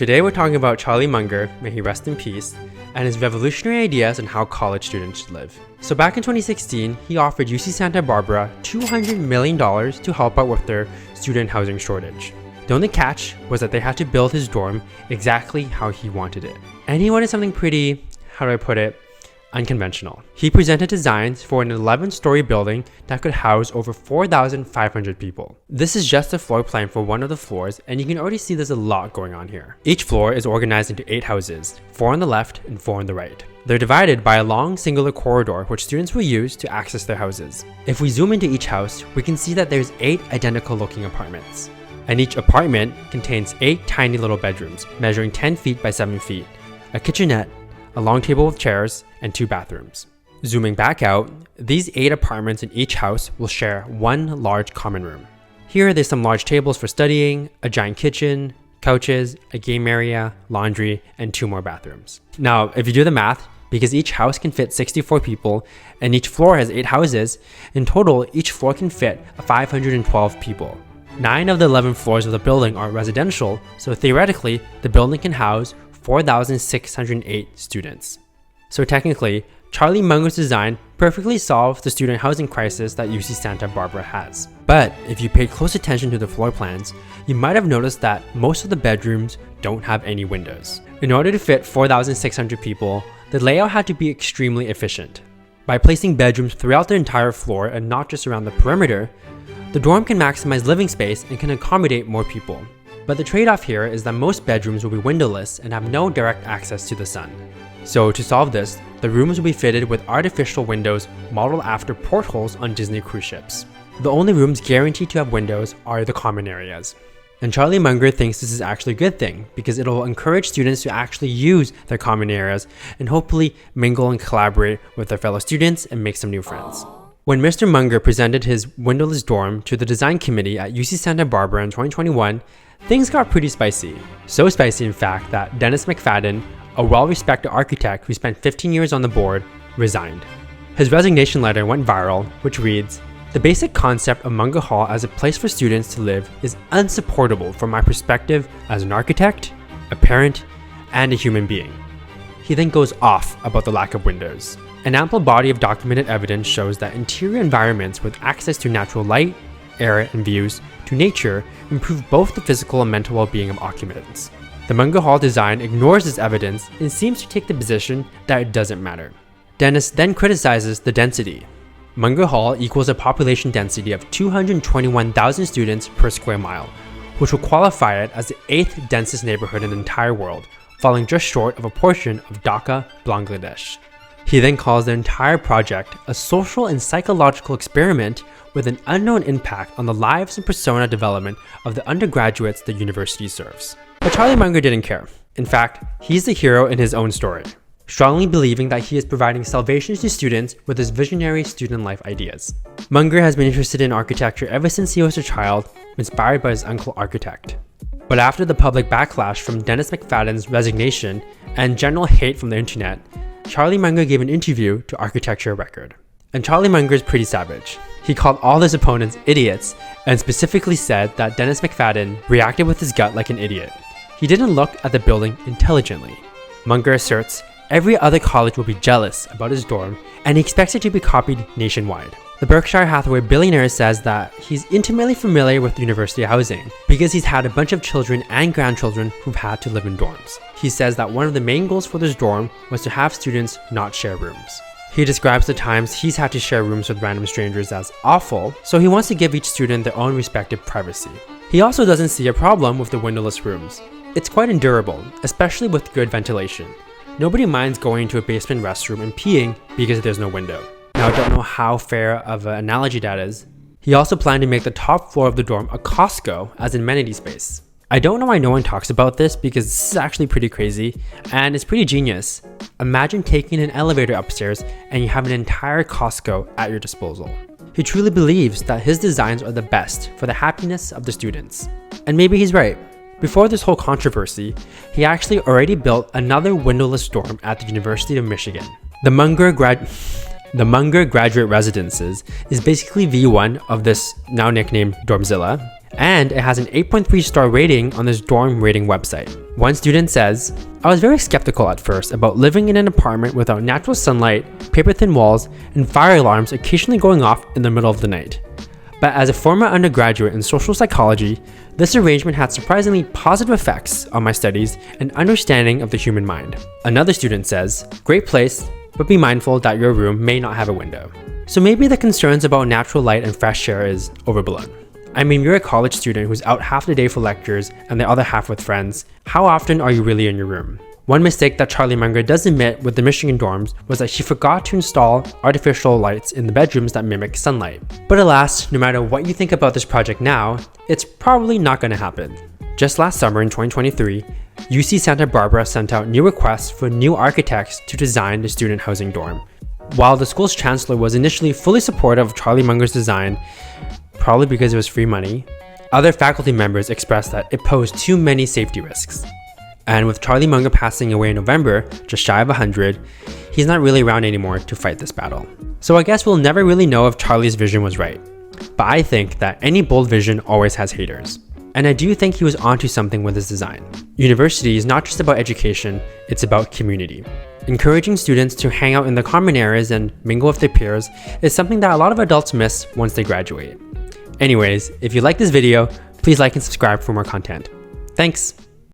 Today we're talking about Charlie Munger, may he rest in peace, and his revolutionary ideas on how college students should live. So back in 2016, he offered UC Santa Barbara $200 million to help out with their student housing shortage. The only catch was that they had to build his dorm exactly how he wanted it. And he wanted something pretty, unconventional. He presented designs for an 11-story building that could house over 4,500 people. This is just a floor plan for one of the floors, and you can already see there's a lot going on here. Each floor is organized into 8 houses, 4 on the left and 4 on the right. They're divided by a long singular corridor which students will use to access their houses. If we zoom into each house, we can see that there's 8 identical looking apartments. And each apartment contains 8 tiny little bedrooms, measuring 10 feet by 7 feet, a kitchenette, a long table with chairs, and 2 bathrooms. Zooming back out, these 8 apartments in each house will share one large common room. Here there's some large tables for studying, a giant kitchen, couches, a game area, laundry, and 2 more bathrooms. Now, if you do the math, because each house can fit 64 people and each floor has 8 houses, in total each floor can fit 512 people. 9 of the 11 floors of the building are residential, so theoretically, the building can house 4,608 students. So technically, Charlie Munger's design perfectly solves the student housing crisis that UC Santa Barbara has. But if you paid close attention to the floor plans, you might have noticed that most of the bedrooms don't have any windows. In order to fit 4,600 people, the layout had to be extremely efficient. By placing bedrooms throughout the entire floor and not just around the perimeter, the dorm can maximize living space and can accommodate more people. But the trade-off here is that most bedrooms will be windowless and have no direct access to the sun. So to solve this, the rooms will be fitted with artificial windows modeled after portholes on Disney cruise ships. The only rooms guaranteed to have windows are the common areas. And Charlie Munger thinks this is actually a good thing because it will encourage students to actually use their common areas and hopefully mingle and collaborate with their fellow students and make some new friends. When Mr. Munger presented his windowless dorm to the design committee at UC Santa Barbara in 2021, things got pretty spicy. So spicy in fact that Dennis McFadden, a well-respected architect who spent 15 years on the board, resigned. His resignation letter went viral, which reads, "The basic concept of Munger Hall as a place for students to live is unsupportable from my perspective as an architect, a parent, and a human being." He then goes off about the lack of windows. An ample body of documented evidence shows that interior environments with access to natural light, air, and views to nature improve both the physical and mental well-being of occupants. The Munger Hall design ignores this evidence and seems to take the position that it doesn't matter. Dennis then criticizes the density. Munger Hall equals a population density of 221,000 students per square mile, which will qualify it as the 8th densest neighborhood in the entire world, falling just short of a portion of Dhaka, Bangladesh. He then calls the entire project a social and psychological experiment with an unknown impact on the lives and persona development of the undergraduates the university serves. But Charlie Munger didn't care. In fact, he's the hero in his own story, strongly believing that he is providing salvation to students with his visionary student life ideas. Munger has been interested in architecture ever since he was a child, inspired by his uncle architect. But after the public backlash from Dennis McFadden's resignation and general hate from the internet, Charlie Munger gave an interview to Architecture Record. And Charlie Munger is pretty savage. He called all his opponents idiots and specifically said that Dennis McFadden reacted with his gut like an idiot. He didn't look at the building intelligently. Munger asserts every other college will be jealous about his dorm and he expects it to be copied nationwide. The Berkshire Hathaway billionaire says that he's intimately familiar with university housing because he's had a bunch of children and grandchildren who've had to live in dorms. He says that one of the main goals for this dorm was to have students not share rooms. He describes the times he's had to share rooms with random strangers as awful, so he wants to give each student their own respective privacy. He also doesn't see a problem with the windowless rooms. It's quite endurable, especially with good ventilation. Nobody minds going to a basement restroom and peeing because there's no window. Now I don't know how fair of an analogy that is. He also planned to make the top floor of the dorm a Costco as an amenity space. I don't know why no one talks about this because this is actually pretty crazy and it's pretty genius. Imagine taking an elevator upstairs and you have an entire Costco at your disposal. He truly believes that his designs are the best for the happiness of the students. And maybe he's right. Before this whole controversy, he actually already built another windowless dorm at the University of Michigan. The Munger Graduate Residences is basically V1 of this now nicknamed Dormzilla, And it has an 8.3 star rating on this dorm rating website. One student says, "I was very skeptical at first about living in an apartment without natural sunlight, paper-thin walls, and fire alarms occasionally going off in the middle of the night. But as a former undergraduate in social psychology, this arrangement had surprisingly positive effects on my studies and understanding of the human mind." Another student says, "Great place, but be mindful that your room may not have a window." So maybe the concerns about natural light and fresh air is overblown. I mean, you're a college student who's out half the day for lectures and the other half with friends. How often are you really in your room? One mistake that Charlie Munger does admit with the Michigan dorms was that she forgot to install artificial lights in the bedrooms that mimic sunlight. But alas, no matter what you think about this project now, it's probably not going to happen. Just last summer in 2023, UC Santa Barbara sent out new requests for new architects to design the student housing dorm. While the school's chancellor was initially fully supportive of Charlie Munger's design, probably because it was free money, other faculty members expressed that it posed too many safety risks. And with Charlie Munger passing away in November, just shy of 100, he's not really around anymore to fight this battle. So I guess we'll never really know if Charlie's vision was right. But I think that any bold vision always has haters. And I do think he was onto something with his design. University is not just about education, it's about community. Encouraging students to hang out in the common areas and mingle with their peers is something that a lot of adults miss once they graduate. Anyways, if you like this video, please like and subscribe for more content. Thanks!